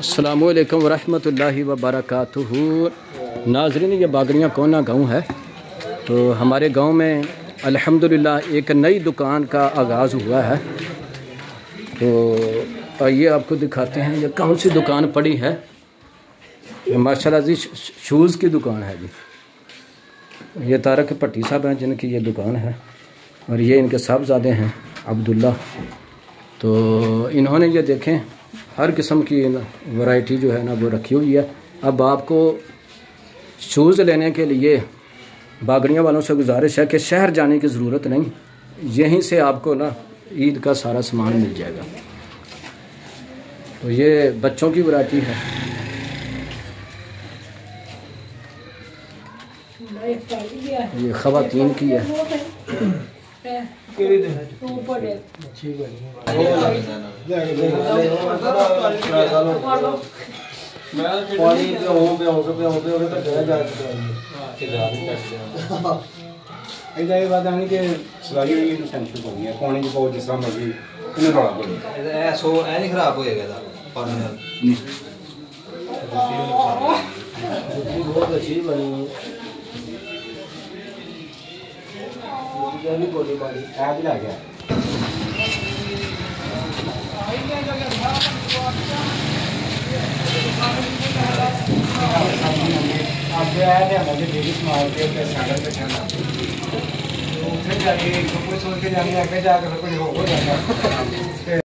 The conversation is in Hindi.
अस्सलामुअलैकुम वरहमतुल्लाहि वबरकातुहू। नाज़रीन, ये बागड़ियाँ कोना गाँव है। तो हमारे गांव में अल्हम्दुलिल्लाह एक नई दुकान का आगाज़ हुआ है। तो आइए आपको दिखाते हैं ये कौन सी दुकान पड़ी है। ये माशाल्लाह जी शूज़ की दुकान है जी। ये तारक भट्टी साहब हैं जिनकी ये दुकान है और ये इनके साहबजादे हैं अब्दुल्ला। तो इन्होंने ये देखें हर किस्म की वैरायटी जो है ना वो रखी हुई है। अब आपको शूज़ लेने के लिए बागड़ियाँ वालों से गुजारिश है कि शहर जाने की ज़रूरत नहीं, यहीं से आपको ना ईद का सारा सामान मिल जाएगा। तो ये बच्चों की वैरायटी है। ये ख़वातीन की है। खराब होएगा बहुत अच्छी बनी बोली बारी ऐप लग गया। अब मुझे डेली मार के सागर पे जाना तो उसे जाके सोच के जाने आगे जाकर कुछ हो जाएगा।